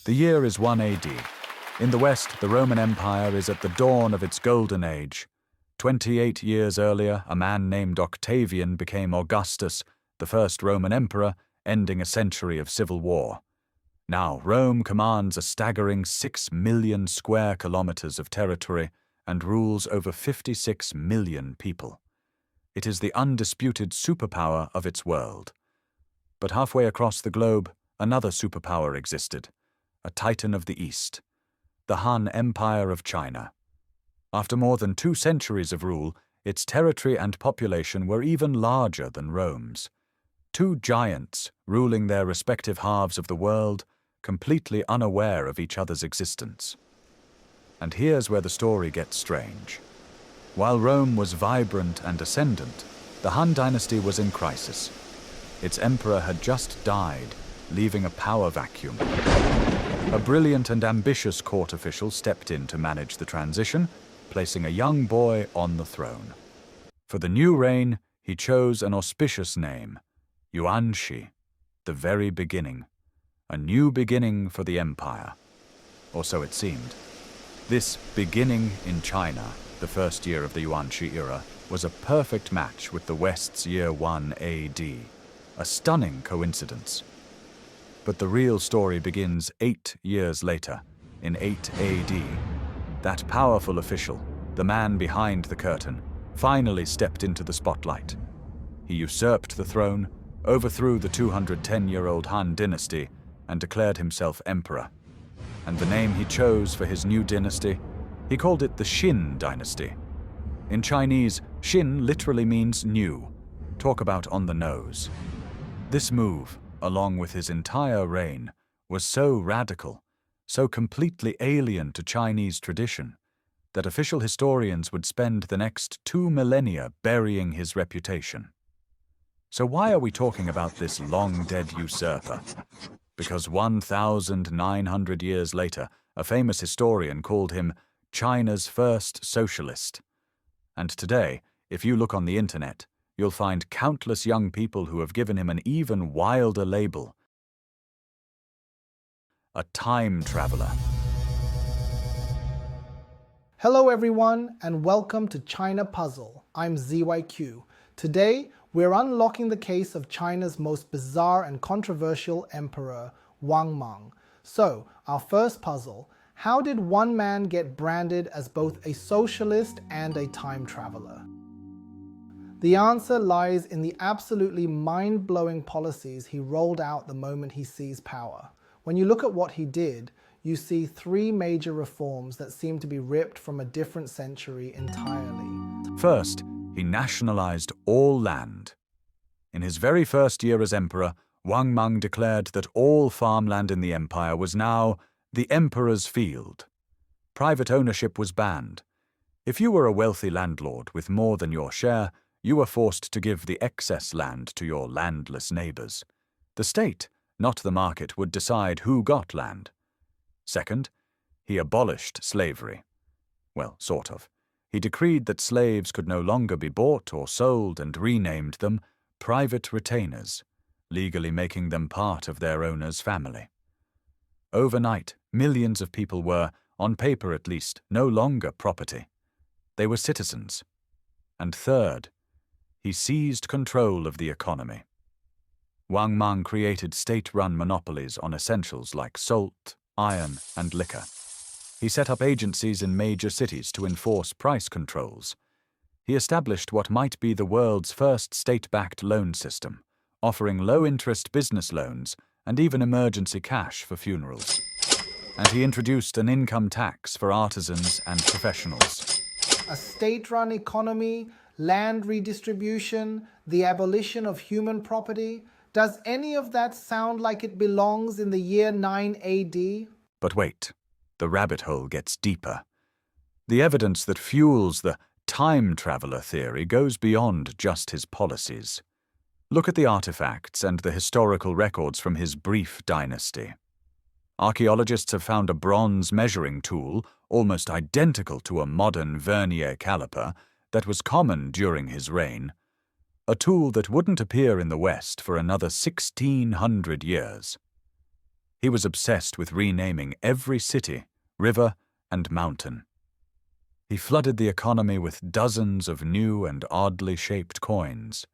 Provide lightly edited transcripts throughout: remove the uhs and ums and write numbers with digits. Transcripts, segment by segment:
The year is 1 AD. In the West, the Roman Empire is at the dawn of its golden age. 28 years earlier, a man named Octavian became Augustus, the first Roman emperor, ending a century of civil war. Now, Rome commands a staggering 6 million square kilometers of territory and rules over 56 million people. It is the undisputed superpower of its world. But halfway across the globe, another superpower existed, a titan of the East, the Han Empire of China. After more than 2 centuries of rule, its territory and population were even larger than Rome's. 2 giants ruling their respective halves of the world, completely unaware of each other's existence. And here's where the story gets strange. While Rome was vibrant and ascendant, the Han Dynasty was in crisis. Its emperor had just died, leaving a power vacuum. A brilliant and ambitious court official stepped in to manage the transition, placing a young boy on the throne. For the new reign, he chose an auspicious name, Yuanxi, the very beginning. A new beginning for the empire. Or so it seemed. This beginning in China, the first year of the Yuanxi era, was a perfect match with the West's year 1 AD. A stunning coincidence. But the real story begins 8 years later, in 8 AD. That powerful official, the man behind the curtain, finally stepped into the spotlight. He usurped the throne, overthrew the 210-year-old Han Dynasty, and declared himself emperor. And the name he chose for his new dynasty, he called it the Xin Dynasty. In Chinese, Xin literally means new. Talk about on the nose. This move, along with his entire reign, was so radical, so completely alien to Chinese tradition, that official historians would spend the next 2 millennia burying his reputation. So why are we talking about this long-dead usurper? Because 1,900 years later, a famous historian called him China's first socialist. And today, if you look on the internet, you'll find countless young people who have given him an even wilder label: a time traveler. Hello everyone, and welcome to China Puzzle. I'm ZYQ. Today, we're unlocking the case of China's most bizarre and controversial emperor, Wang Mang. So, our first puzzle: how did one man get branded as both a socialist and a time traveler? The answer lies in the absolutely mind-blowing policies he rolled out the moment he seized power. When you look at what he did, you see 3 major reforms that seem to be ripped from a different century entirely. First, he nationalized all land. In his very first year as emperor, Wang Mang declared that all farmland in the empire was now the emperor's field. Private ownership was banned. If you were a wealthy landlord with more than your share, you were forced to give the excess land to your landless neighbors. The state, not the market, would decide who got land. Second, he abolished slavery. Well, sort of. He decreed that slaves could no longer be bought or sold and renamed them private retainers, legally making them part of their owner's family. Overnight, millions of people were, on paper at least, no longer property. They were citizens. And third, he seized control of the economy. Wang Mang created state-run monopolies on essentials like salt, iron, and liquor. He set up agencies in major cities to enforce price controls. He established what might be the world's first state-backed loan system, offering low-interest business loans and even emergency cash for funerals. And he introduced an income tax for artisans and professionals. A state-run economy, land redistribution, the abolition of human property. Does any of that sound like it belongs in the year 9 AD? But wait, the rabbit hole gets deeper. The evidence that fuels the time traveler theory goes beyond just his policies. Look at the artifacts and the historical records from his brief dynasty. Archaeologists have found a bronze measuring tool, almost identical to a modern vernier caliper, that was common during his reign. A tool that wouldn't appear in the West for another 1,600 years. He was obsessed with renaming every city, river, and mountain. He flooded the economy with dozens of new and oddly shaped coins.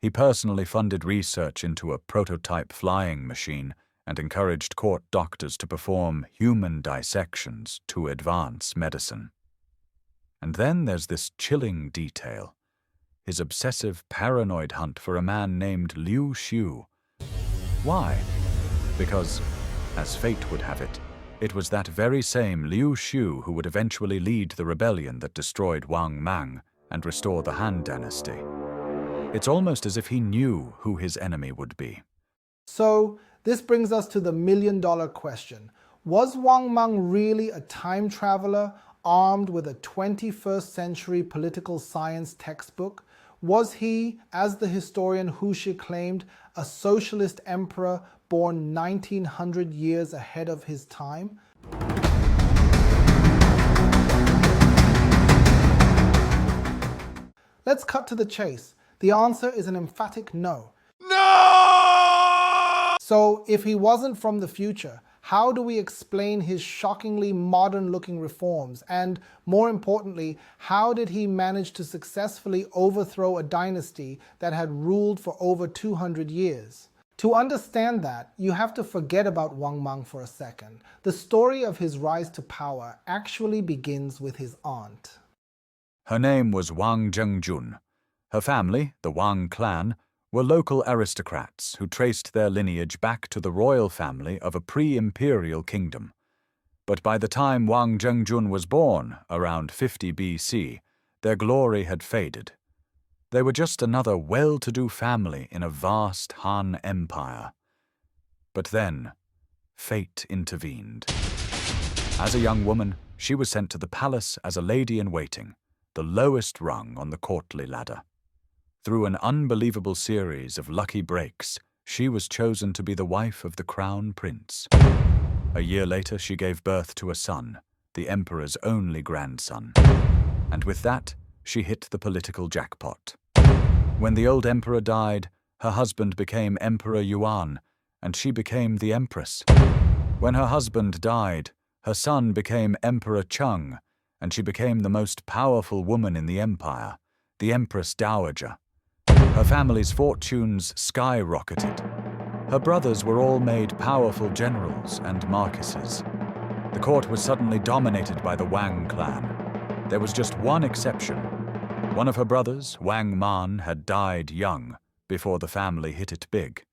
He personally funded research into a prototype flying machine and encouraged court doctors to perform human dissections to advance medicine. And then there's this chilling detail: his obsessive paranoid hunt for a man named Liu Xiu. Why? Because, as fate would have it, it was that very same Liu Xiu who would eventually lead the rebellion that destroyed Wang Mang and restore the Han Dynasty. It's almost as if he knew who his enemy would be. So, this brings us to the million-dollar question. Was Wang Mang really a time traveler armed with a 21st century political science textbook? Was he, as the historian Hu Shi claimed, a socialist emperor born 1900 years ahead of his time? Let's cut to the chase. The answer is an emphatic no. No! So, if he wasn't from the future, how do we explain his shockingly modern-looking reforms? And, more importantly, how did he manage to successfully overthrow a dynasty that had ruled for over 200 years? To understand that, you have to forget about Wang Mang for a second. The story of his rise to power actually begins with his aunt. Her name was Wang Zhengjun. Her family, the Wang clan, were local aristocrats who traced their lineage back to the royal family of a pre-imperial kingdom. But by the time Wang Zhengjun was born, around 50 BC, their glory had faded. They were just another well-to-do family in a vast Han empire. But then, fate intervened. As a young woman, she was sent to the palace as a lady-in-waiting, the lowest rung on the courtly ladder. Through an unbelievable series of lucky breaks, she was chosen to be the wife of the crown prince. A year later, she gave birth to a son, the emperor's only grandson. And with that, she hit the political jackpot. When the old emperor died, her husband became Emperor Yuan, and she became the empress. When her husband died, her son became Emperor Cheng, and she became the most powerful woman in the empire, the Empress Dowager. Her family's fortunes skyrocketed. Her brothers were all made powerful generals and marquises. The court was suddenly dominated by the Wang clan. There was just one exception. One of her brothers, Wang Mang, had died young before the family hit it big.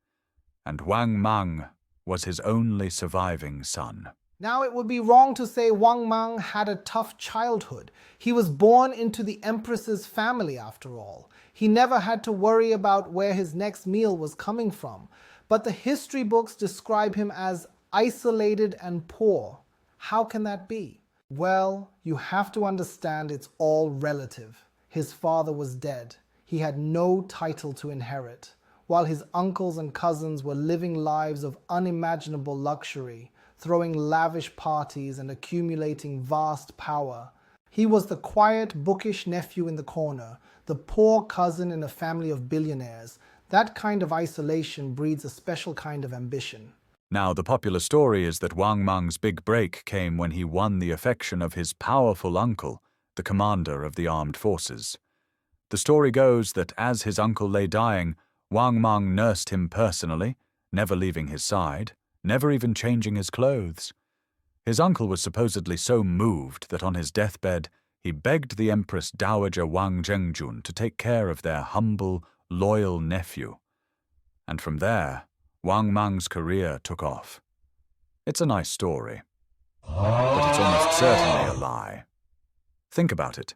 And Wang Mang was his only surviving son. Now, it would be wrong to say Wang Mang had a tough childhood. He was born into the empress's family, after all. He never had to worry about where his next meal was coming from. But the history books describe him as isolated and poor. How can that be? Well, you have to understand it's all relative. His father was dead. He had no title to inherit, while his uncles and cousins were living lives of unimaginable luxury, throwing lavish parties and accumulating vast power. He was the quiet, bookish nephew in the corner, the poor cousin in a family of billionaires. That kind of isolation breeds a special kind of ambition. Now, the popular story is that Wang Mang's big break came when he won the affection of his powerful uncle, the commander of the armed forces. The story goes that as his uncle lay dying, Wang Mang nursed him personally, never leaving his side, never even changing his clothes. His uncle was supposedly so moved that on his deathbed, he begged the Empress Dowager Wang Zhengjun to take care of their humble, loyal nephew. And from there, Wang Mang's career took off. It's a nice story, but it's almost certainly a lie. Think about it.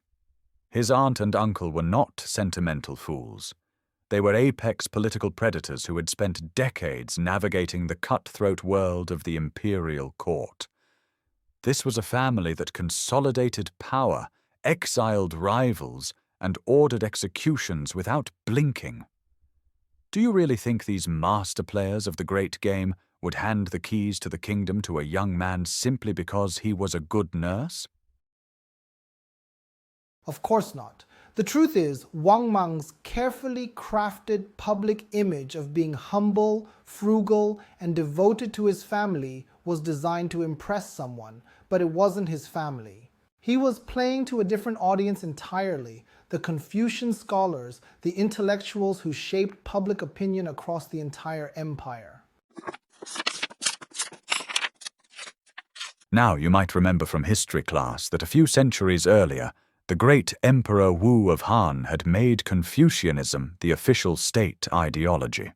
His aunt and uncle were not sentimental fools. They were apex political predators who had spent decades navigating the cutthroat world of the imperial court. This was a family that consolidated power, exiled rivals, and ordered executions without blinking. Do you really think these master players of the great game would hand the keys to the kingdom to a young man simply because he was a good nurse? Of course not. The truth is, Wang Mang's carefully crafted public image of being humble, frugal, and devoted to his family was designed to impress someone, but it wasn't his family. He was playing to a different audience entirely, the Confucian scholars, the intellectuals who shaped public opinion across the entire empire. Now, you might remember from history class that a few centuries earlier, the great Emperor Wu of Han had made Confucianism the official state ideology.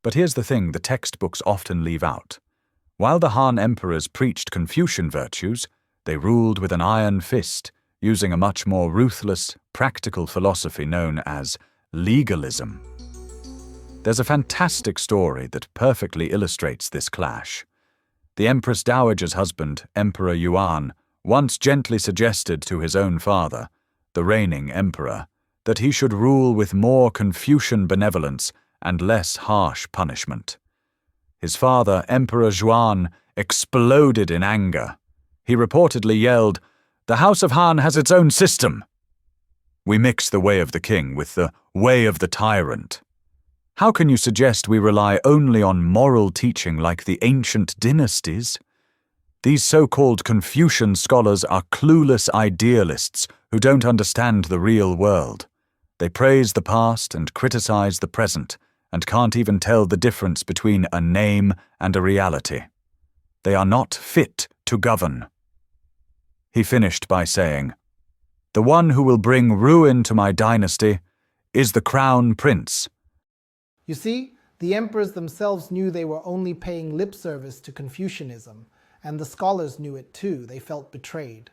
But here's the thing the textbooks often leave out. While the Han emperors preached Confucian virtues, they ruled with an iron fist, using a much more ruthless, practical philosophy known as legalism. There's a fantastic story that perfectly illustrates this clash. The Empress Dowager's husband, Emperor Yuan, once gently suggested to his own father, the reigning emperor, that he should rule with more Confucian benevolence and less harsh punishment. His father, Emperor Zhuan, exploded in anger. He reportedly yelled, "The House of Han has its own system. We mix the way of the king with the way of the tyrant. How can you suggest we rely only on moral teaching like the ancient dynasties? These so-called Confucian scholars are clueless idealists who don't understand the real world. They praise the past and criticize the present, and can't even tell the difference between a name and a reality. They are not fit to govern." He finished by saying, "The one who will bring ruin to my dynasty is the crown prince." You see, the emperors themselves knew they were only paying lip service to Confucianism, and the scholars knew it too. They felt betrayed.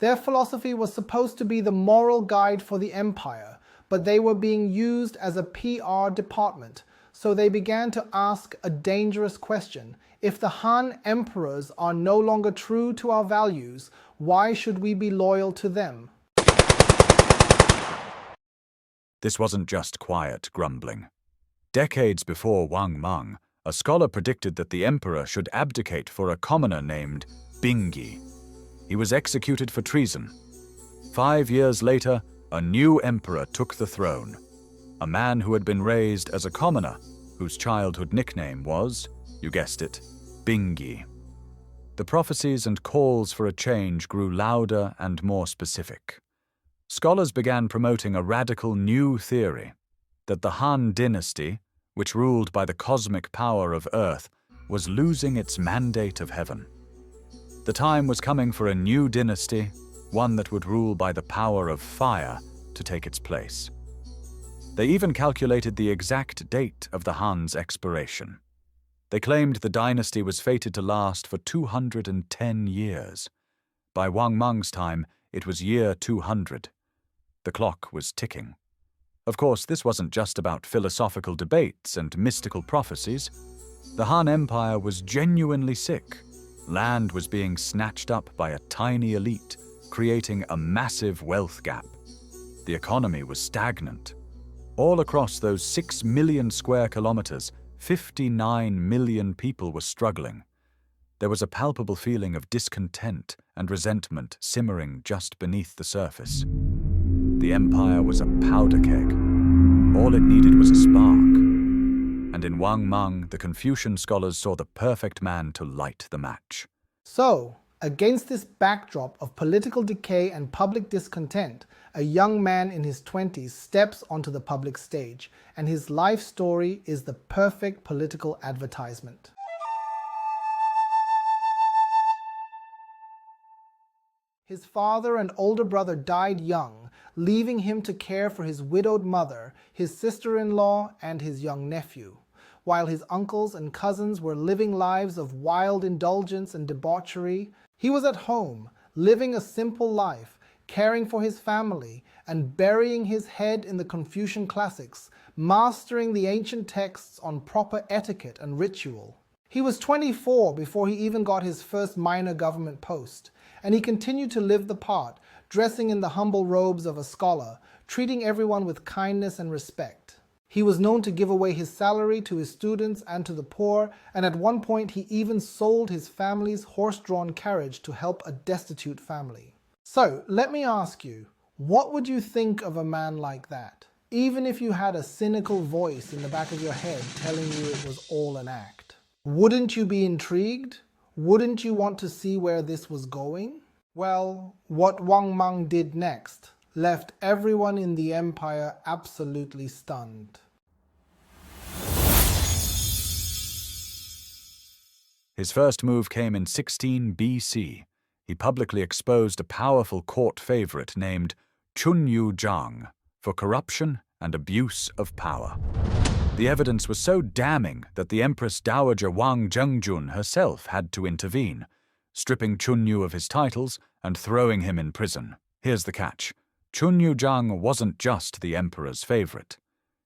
Their philosophy was supposed to be the moral guide for the empire, but they were being used as a PR department, so they began to ask a dangerous question. If the Han emperors are no longer true to our values, why should we be loyal to them? This wasn't just quiet grumbling. Decades before Wang Mang, a scholar predicted that the emperor should abdicate for a commoner named Bingyi. He was executed for treason. 5 years later, a new emperor took the throne, a man who had been raised as a commoner, whose childhood nickname was, you guessed it, Bingyi. The prophecies and calls for a change grew louder and more specific. Scholars began promoting a radical new theory, that the Han Dynasty, which ruled by the cosmic power of Earth, was losing its mandate of heaven. The time was coming for a new dynasty, one that would rule by the power of fire, to take its place. They even calculated the exact date of the Han's expiration. They claimed the dynasty was fated to last for 210 years. By Wang Mang's time, it was year 200. The clock was ticking. Of course, this wasn't just about philosophical debates and mystical prophecies. The Han Empire was genuinely sick. Land was being snatched up by a tiny elite, creating a massive wealth gap. The economy was stagnant. All across those 6 million square kilometers, 59 million people were struggling. There was a palpable feeling of discontent and resentment simmering just beneath the surface. The empire was a powder keg. All it needed was a spark. And in Wang Mang, the Confucian scholars saw the perfect man to light the match. So, against this backdrop of political decay and public discontent, a young man in his 20s steps onto the public stage, and his life story is the perfect political advertisement. His father and older brother died young, leaving him to care for his widowed mother, his sister-in-law, and his young nephew, while his uncles and cousins were living lives of wild indulgence and debauchery. He was at home, living a simple life, caring for his family, and burying his head in the Confucian classics, mastering the ancient texts on proper etiquette and ritual. He was 24 before he even got his first minor government post, and he continued to live the part, dressing in the humble robes of a scholar, treating everyone with kindness and respect. He was known to give away his salary to his students and to the poor, and at one point he even sold his family's horse-drawn carriage to help a destitute family. So, let me ask you, what would you think of a man like that? Even if you had a cynical voice in the back of your head telling you it was all an act. Wouldn't you be intrigued? Wouldn't you want to see where this was going? Well, what Wang Mang did next left everyone in the empire absolutely stunned. His first move came in 16 BC. He publicly exposed a powerful court favorite named Chunyu Zhang for corruption and abuse of power. The evidence was so damning that the Empress Dowager Wang Zhengjun herself had to intervene, stripping Chunyu of his titles and throwing him in prison. Here's the catch. Chunyu Zhang wasn't just the emperor's favorite.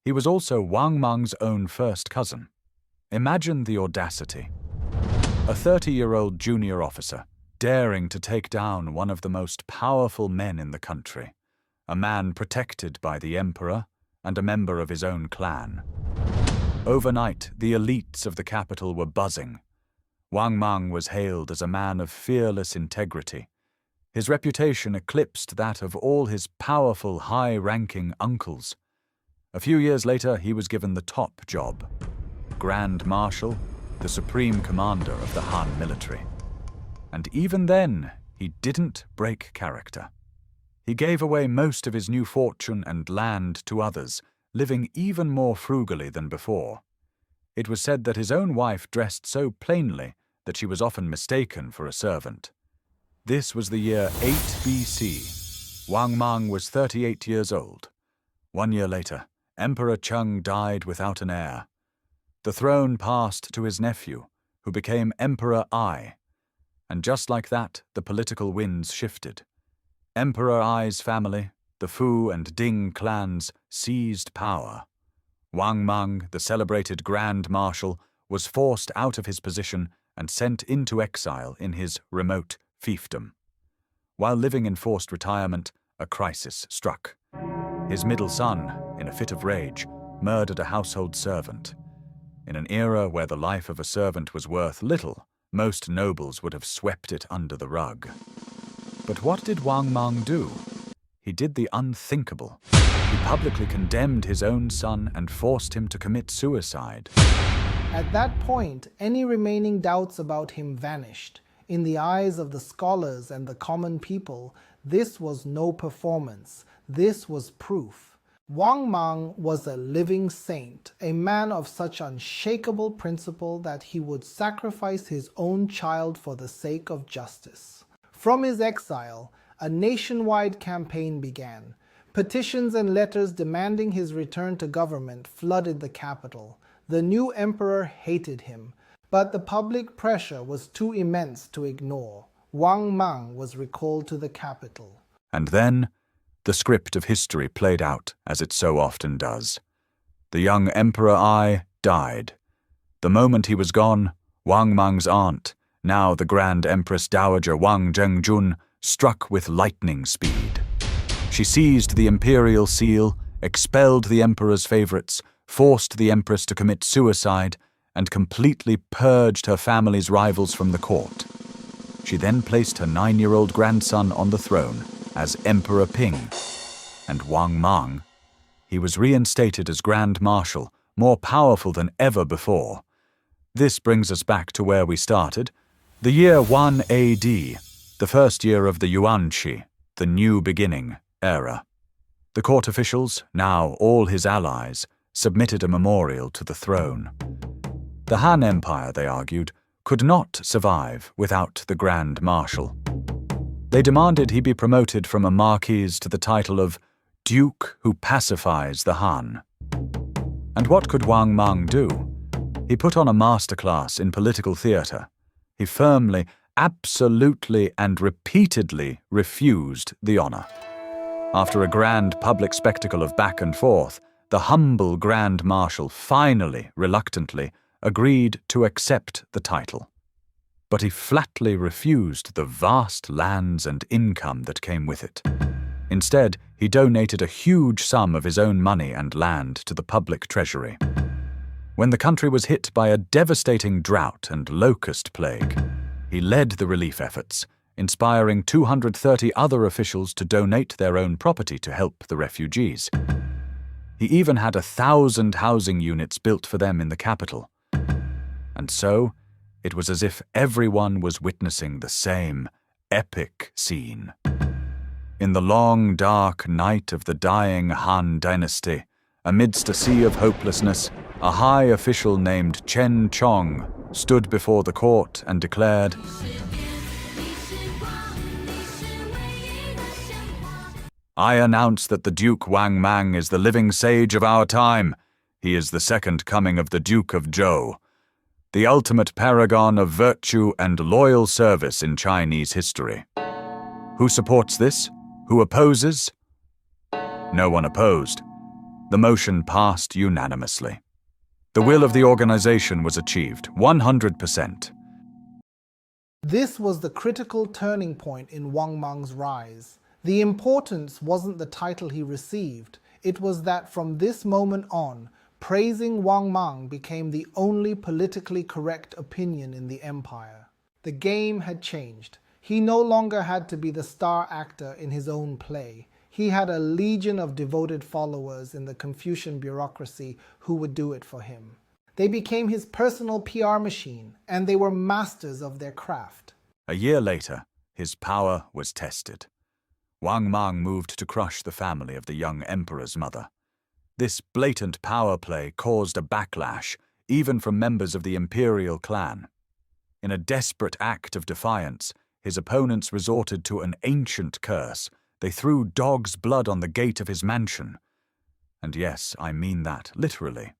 He was also Wang Mang's own first cousin. Imagine the audacity. A 30-year-old junior officer daring to take down one of the most powerful men in the country, a man protected by the emperor and a member of his own clan. Overnight, the elites of the capital were buzzing. Wang Mang was hailed as a man of fearless integrity. His reputation eclipsed that of all his powerful, high-ranking uncles. A few years later, he was given the top job: Grand Marshal, the supreme commander of the Han military. And even then, he didn't break character. He gave away most of his new fortune and land to others, living even more frugally than before. It was said that his own wife dressed so plainly that she was often mistaken for a servant. This was the year 8 BC. Wang Mang was 38 years old. 1 year later, Emperor Cheng died without an heir. The throne passed to his nephew, who became Emperor Ai. And just like that, the political winds shifted. Emperor Ai's family, the Fu and Ding clans, seized power. Wang Mang, the celebrated Grand Marshal, was forced out of his position and sent into exile in his remote fiefdom. While living in forced retirement, a crisis struck. His middle son, in a fit of rage, murdered a household servant. In an era where the life of a servant was worth little, most nobles would have swept it under the rug. But what did Wang Mang do? He did the unthinkable. He publicly condemned his own son and forced him to commit suicide. At that point, any remaining doubts about him vanished. In the eyes of the scholars and the common people, this was no performance. This was proof. Wang Mang was a living saint, a man of such unshakable principle that he would sacrifice his own child for the sake of justice. From his exile, a nationwide campaign began. Petitions and letters demanding his return to government flooded the capital. The new emperor hated him, but the public pressure was too immense to ignore. Wang Mang was recalled to the capital. And then, the script of history played out as it so often does. The young Emperor Ai died. The moment he was gone, Wang Mang's aunt, now the Grand Empress Dowager Wang Zhengjun, struck with lightning speed. She seized the imperial seal, expelled the emperor's favorites, forced the empress to commit suicide, and completely purged her family's rivals from the court. She then placed her 9-year-old grandson on the throne as Emperor Ping, and Wang Mang, he was reinstated as Grand Marshal, more powerful than ever before. This brings us back to where we started, the year 1 AD, the first year of the Yuanqi, the New Beginning era. The court officials, now all his allies, submitted a memorial to the throne. The Han Empire, they argued, could not survive without the Grand Marshal. They demanded he be promoted from a marquis to the title of Duke who pacifies the Han. And what could Wang Mang do? He put on a masterclass in political theater. He firmly, absolutely, and repeatedly refused the honor. After a grand public spectacle of back and forth, the humble Grand Marshal finally, reluctantly, agreed to accept the title. But he flatly refused the vast lands and income that came with it. Instead, he donated a huge sum of his own money and land to the public treasury. When the country was hit by a devastating drought and locust plague, he led the relief efforts, inspiring 230 other officials to donate their own property to help the refugees. He even had 1,000 housing units built for them in the capital. And so, it was as if everyone was witnessing the same epic scene. In the long, dark night of the dying Han Dynasty, amidst a sea of hopelessness, a high official named Chen Chong stood before the court and declared, "I announce that the Duke Wang Mang is the living sage of our time. He is the second coming of the Duke of Zhou, the ultimate paragon of virtue and loyal service in Chinese history. Who supports this? Who opposes?" No one opposed. The motion passed unanimously. The will of the organization was achieved, 100%. This was the critical turning point in Wang Mang's rise. The importance wasn't the title he received, it was that from this moment on, praising Wang Mang became the only politically correct opinion in the empire. The game had changed. He no longer had to be the star actor in his own play. He had a legion of devoted followers in the Confucian bureaucracy who would do it for him. They became his personal PR machine, and they were masters of their craft. A year later, his power was tested. Wang Mang moved to crush the family of the young emperor's mother. This blatant power play caused a backlash, even from members of the imperial clan. In a desperate act of defiance, his opponents resorted to an ancient curse. They threw dog's blood on the gate of his mansion. And yes, I mean that, literally.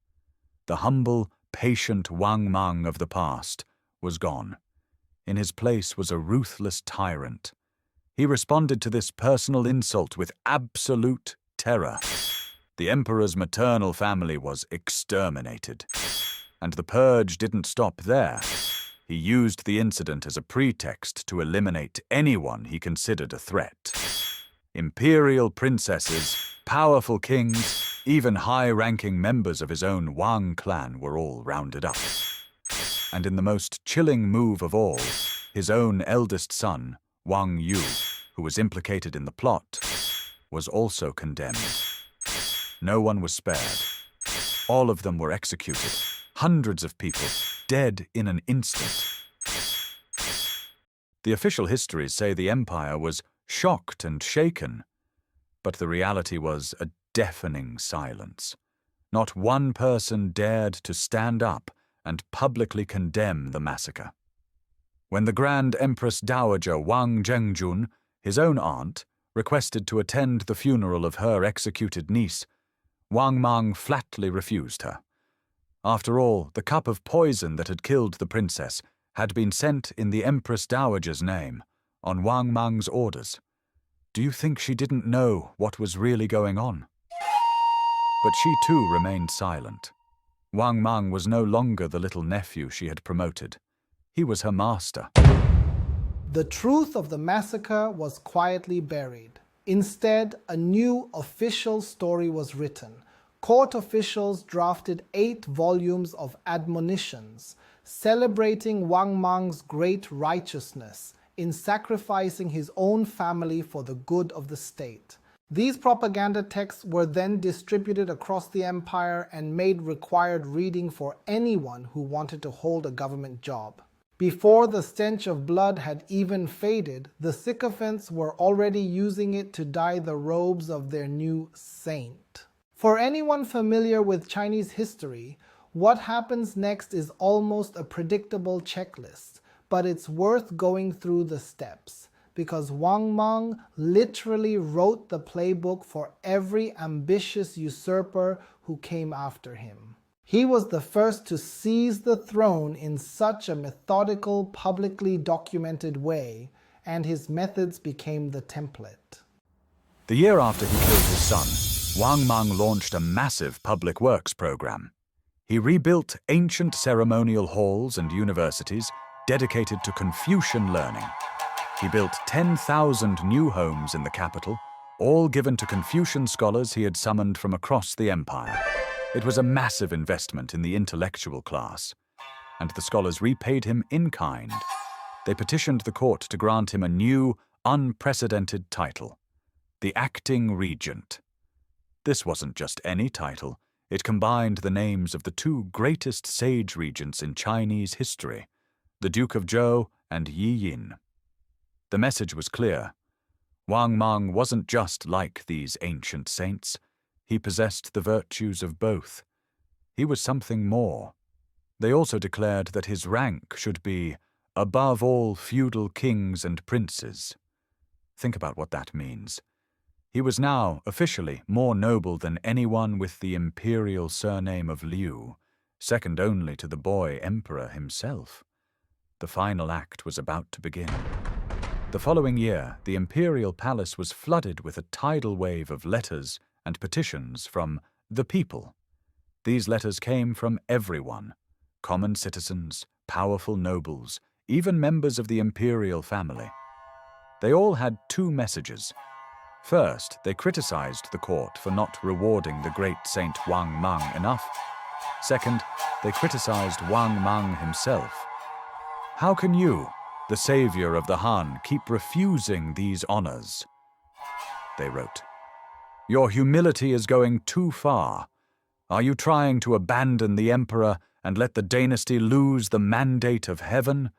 The humble, patient Wang Mang of the past was gone. In his place was a ruthless tyrant. He responded to this personal insult with absolute terror. The emperor's maternal family was exterminated. And the purge didn't stop there. He used the incident as a pretext to eliminate anyone he considered a threat. Imperial princesses, powerful kings, even high-ranking members of his own Wang clan were all rounded up. And in the most chilling move of all, his own eldest son, Wang Yu, who was implicated in the plot, was also condemned. No one was spared. All of them were executed. Hundreds of people, dead in an instant. The official histories say the empire was shocked and shaken, but the reality was a deafening silence. Not one person dared to stand up and publicly condemn the massacre. When the Grand Empress Dowager Wang Zhengjun, his own aunt, requested to attend the funeral of her executed niece, Wang Mang flatly refused her. After all, the cup of poison that had killed the princess had been sent in the Empress Dowager's name, on Wang Mang's orders. Do you think she didn't know what was really going on? But she too remained silent. Wang Mang was no longer the little nephew she had promoted. He was her master. The truth of the massacre was quietly buried. Instead, a new official story was written. Court officials drafted 8 volumes of admonitions, celebrating Wang Mang's great righteousness in sacrificing his own family for the good of the state. These propaganda texts were then distributed across the empire and made required reading for anyone who wanted to hold a government job. Before the stench of blood had even faded, the sycophants were already using it to dye the robes of their new saint. For anyone familiar with Chinese history, what happens next is almost a predictable checklist, but it's worth going through the steps, because Wang Mang literally wrote the playbook for every ambitious usurper who came after him. He was the first to seize the throne in such a methodical, publicly documented way, and his methods became the template. The year after he killed his son, Wang Mang launched a massive public works program. He rebuilt ancient ceremonial halls and universities dedicated to Confucian learning. He built 10,000 new homes in the capital, all given to Confucian scholars he had summoned from across the empire. It was a massive investment in the intellectual class, and the scholars repaid him in kind. they petitioned the court to grant him a new, unprecedented title, the acting regent. This wasn't just any title. It combined the names of the two greatest sage regents in Chinese history, the Duke of Zhou and Yi Yin. The message was clear. Wang Mang wasn't just like these ancient saints. He possessed the virtues of both. He was something more. They also declared that his rank should be above all feudal kings and princes. Think about what that means. He was now officially more noble than anyone with the imperial surname of Liu, second only to the boy emperor himself. The final act was about to begin. The following year, the imperial palace was flooded with a tidal wave of letters and petitions from the people. These letters came from everyone: common citizens, powerful nobles, even members of the imperial family. They all had two messages. First, they criticized the court for not rewarding the great Saint Wang Mang enough. Second, they criticized Wang Mang himself. How can you, the savior of the Han, keep refusing these honors? They wrote. Your humility is going too far. Are you trying to abandon the emperor and let the dynasty lose the mandate of heaven?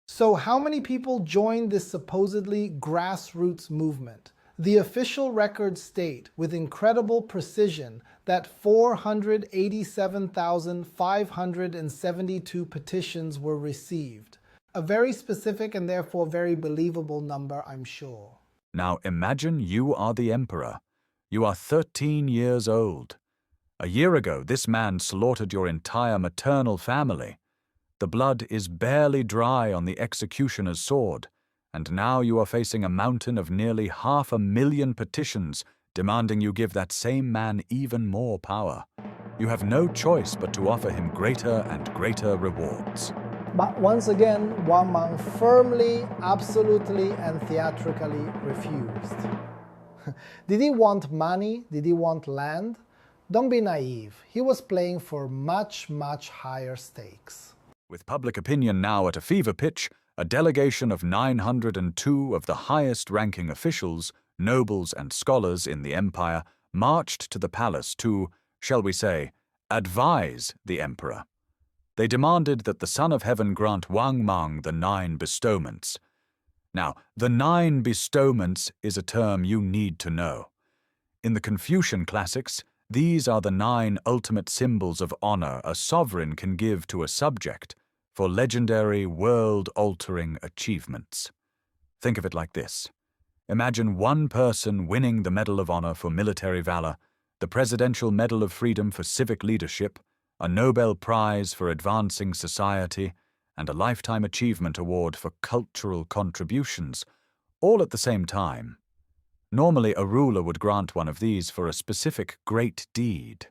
So how many people joined this supposedly grassroots movement? The official records state with incredible precision that 487,572 petitions were received. A very specific and therefore very believable number, I'm sure. Now imagine you are the emperor. You are 13 years old. A year ago, this man slaughtered your entire maternal family. The blood is barely dry on the executioner's sword, and now you are facing a mountain of nearly 500,000 petitions demanding you give that same man even more power. You have no choice but to offer him greater and greater rewards. But once again, Wang Mang firmly, absolutely, and theatrically refused. Did he want money? Did he want land? Don't be naive. He was playing for much, much higher stakes. With public opinion now at a fever pitch, a delegation of 902 of the highest-ranking officials, nobles and scholars in the empire marched to the palace to, shall we say, advise the emperor. They demanded that the Son of Heaven grant Wang Mang the 9 bestowments. Now, the 9 bestowments is a term you need to know. In the Confucian classics, these are the 9 ultimate symbols of honor a sovereign can give to a subject for legendary, world-altering achievements. Think of it like this. Imagine one person winning the Medal of Honor for military valor, the Presidential Medal of Freedom for civic leadership, a Nobel Prize for advancing society, and a Lifetime Achievement Award for cultural contributions, all at the same time. Normally, a ruler would grant one of these for a specific great deed,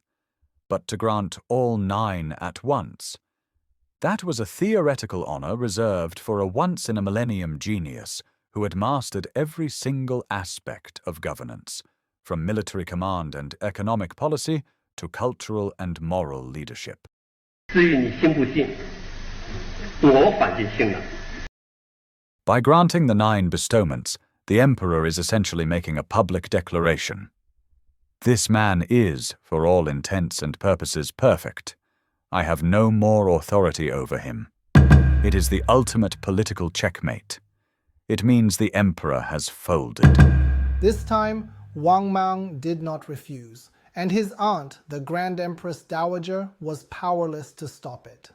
but to grant all 9 at once, that was a theoretical honor reserved for a once-in-a-millennium genius who had mastered every single aspect of governance, from military command and economic policy to cultural and moral leadership. By granting the 9 bestowments, the emperor is essentially making a public declaration. This man is, for all intents and purposes, perfect. I have no more authority over him. It is the ultimate political checkmate. It means the emperor has folded. This time, Wang Mang did not refuse, and his aunt, the Grand Empress Dowager, was powerless to stop it.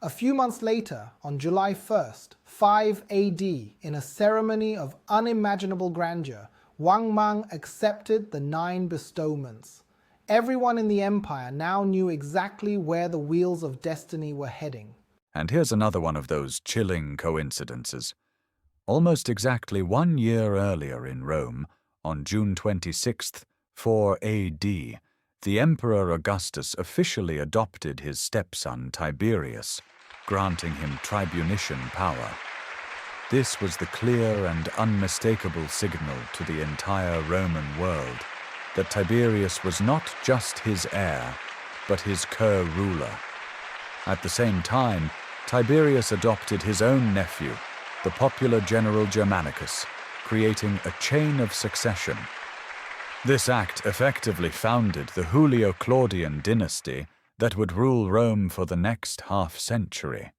A few months later, on July 1st, 5 AD, in a ceremony of unimaginable grandeur, Wang Mang accepted the 9 bestowments. Everyone in the empire now knew exactly where the wheels of destiny were heading. And here's another one of those chilling coincidences. Almost exactly 1 year earlier in Rome, on June 26th, 4 AD, the Emperor Augustus officially adopted his stepson Tiberius, granting him tribunician power. This was the clear and unmistakable signal to the entire Roman world that Tiberius was not just his heir, but his co-ruler. At the same time, Tiberius adopted his own nephew, the popular general Germanicus, creating a chain of succession. This act effectively founded the Julio-Claudian dynasty that would rule Rome for the next half-century.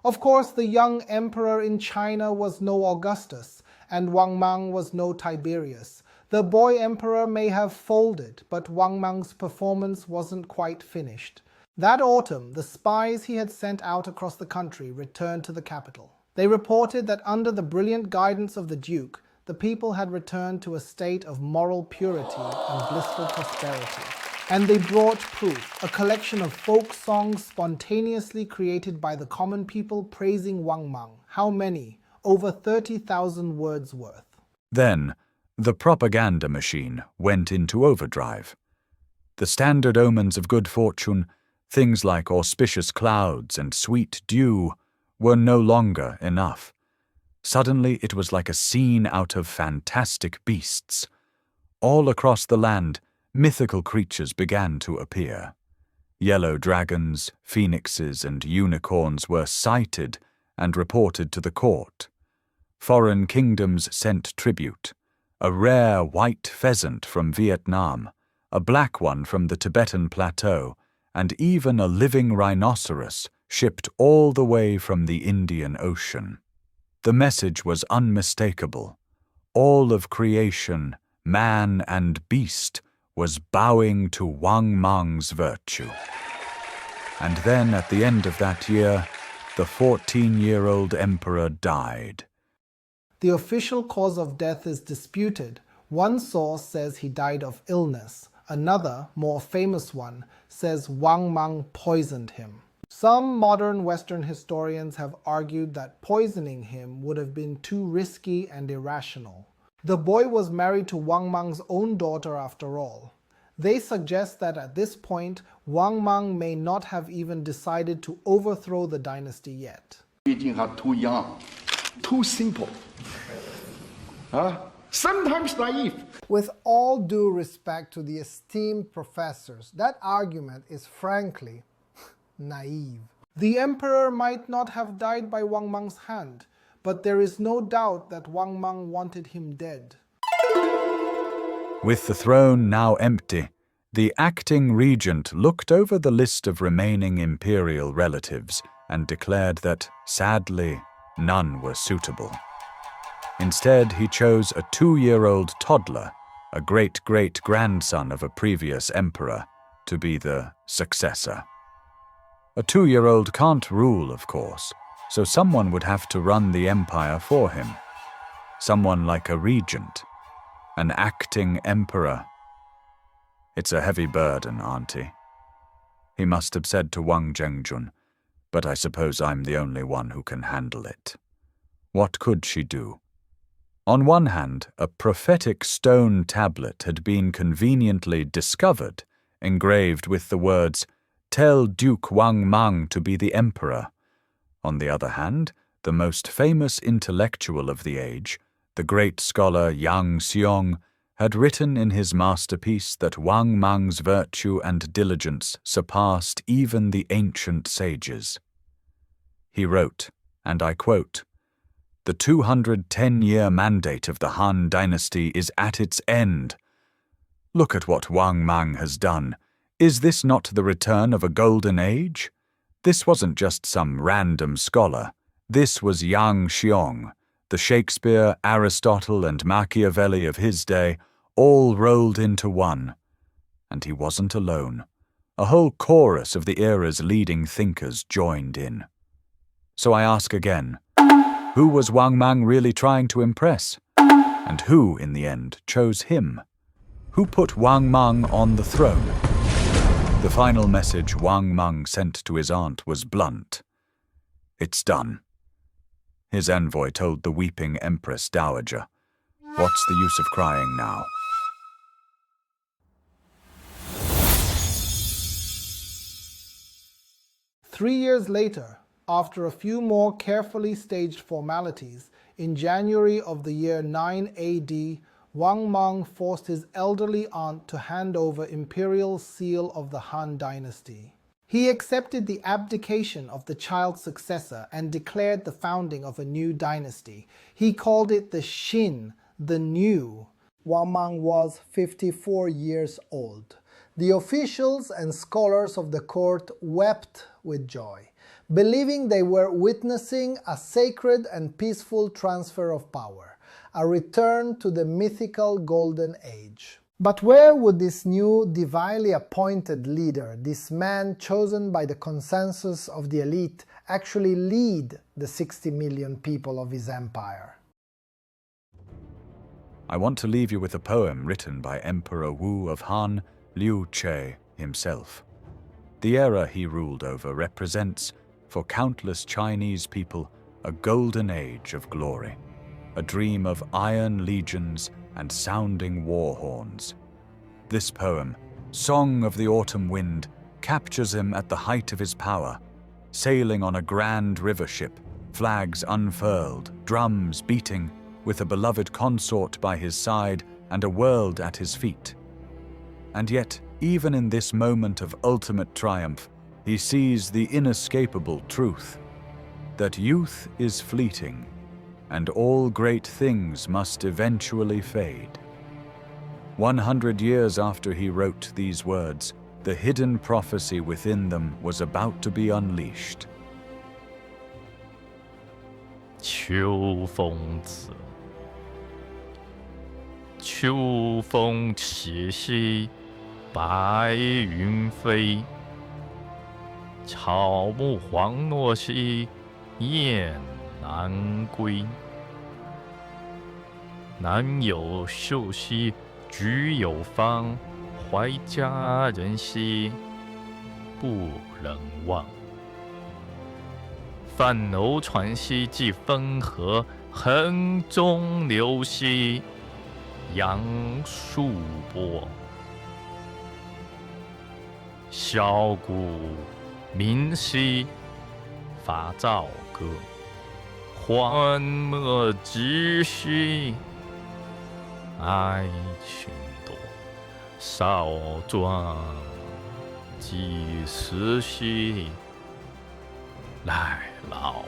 Of course, the young emperor in China was no Augustus, and Wang Mang was no Tiberius. The boy emperor may have folded, but Wang Mang's performance wasn't quite finished. That autumn, the spies he had sent out across the country returned to the capital. They reported that under the brilliant guidance of the Duke, the people had returned to a state of moral purity and blissful prosperity. And they brought proof, a collection of folk songs spontaneously created by the common people praising Wang Mang. How many? Over 30,000 words worth. Then, the propaganda machine went into overdrive. The standard omens of good fortune, things like auspicious clouds and sweet dew, were no longer enough. Suddenly it was like a scene out of fantastic beasts. All across the land, mythical creatures began to appear. Yellow dragons, phoenixes, and unicorns were sighted and reported to the court. Foreign kingdoms sent tribute. A rare white pheasant from Vietnam, a black one from the Tibetan plateau, and even a living rhinoceros shipped all the way from the Indian Ocean. The message was unmistakable. All of creation, man and beast, was bowing to Wang Mang's virtue. And then, at the end of that year, the 14-year-old emperor died. The official cause of death is disputed. One source says he died of illness. Another, more famous one, says Wang Mang poisoned him. Some modern Western historians have argued that poisoning him would have been too risky and irrational. The boy was married to Wang Mang's own daughter after all. They suggest that at this point, Wang Mang may not have even decided to overthrow the dynasty yet. Too young, too simple, sometimes naive. With all due respect to the esteemed professors, that argument is frankly naive. The emperor might not have died by Wang Mang's hand, but there is no doubt that Wang Mang wanted him dead. With the throne now empty, the acting regent looked over the list of remaining imperial relatives and declared that, sadly, none were suitable. Instead, he chose a 2-year-old toddler, a great-great-grandson of a previous emperor, to be the successor. A 2-year-old can't rule, of course, so someone would have to run the empire for him. Someone like a regent, an acting emperor. It's a heavy burden, Auntie. He must have said to Wang Zhengjun, but I suppose I'm the only one who can handle it. What could she do? On one hand, a prophetic stone tablet had been conveniently discovered, engraved with the words, "Tell Duke Wang Mang to be the emperor." On the other hand, the most famous intellectual of the age, the great scholar Yang Xiong, had written in his masterpiece that Wang Mang's virtue and diligence surpassed even the ancient sages. He wrote, and I quote, "The 210-year mandate of the Han Dynasty is at its end. Look at what Wang Mang has done. Is this not the return of a golden age? This wasn't just some random scholar. This was Yang Xiong, the Shakespeare, Aristotle, and Machiavelli of his day, all rolled into one. And he wasn't alone. A whole chorus of the era's leading thinkers joined in. So I ask again, who was Wang Mang really trying to impress? And who, in the end, chose him? Who put Wang Mang on the throne? The final message Wang Mang sent to his aunt was blunt. It's done. His envoy told the weeping Empress Dowager, "What's the use of crying now?" Three years later, after a few more carefully staged formalities, in January of the year 9 AD, Wang Mang forced his elderly aunt to hand over imperial seal of the Han Dynasty. He accepted the abdication of the child's successor and declared the founding of a new dynasty. He called it the Xin, the New. Wang Mang was 54 years old. The officials and scholars of the court wept with joy, believing they were witnessing a sacred and peaceful transfer of power, a return to the mythical Golden Age. But where would this new divinely appointed leader, this man chosen by the consensus of the elite, actually lead the 60 million people of his empire? I want to leave you with a poem written by Emperor Wu of Han Liu Che himself. The era he ruled over represents, for countless Chinese people, a golden age of glory, a dream of iron legions and sounding war horns. This poem, Song of the Autumn Wind, captures him at the height of his power, sailing on a grand river ship, flags unfurled, drums beating, with a beloved consort by his side and a world at his feet. And yet, even in this moment of ultimate triumph, he sees the inescapable truth that youth is fleeting and all great things must eventually fade. 100 years after he wrote these words, the hidden prophecy within them was about to be unleashed. 秋风子，秋风起兮，白云飞。草木黄落兮，雁南归。南有秀兮，菊有芳，怀佳人兮，不能忘。泛楼船兮济汾河，横中流兮，杨树波。箫鼓鸣兮，发棹歌。欢莫及兮，爱情多。少壮几时兮，来老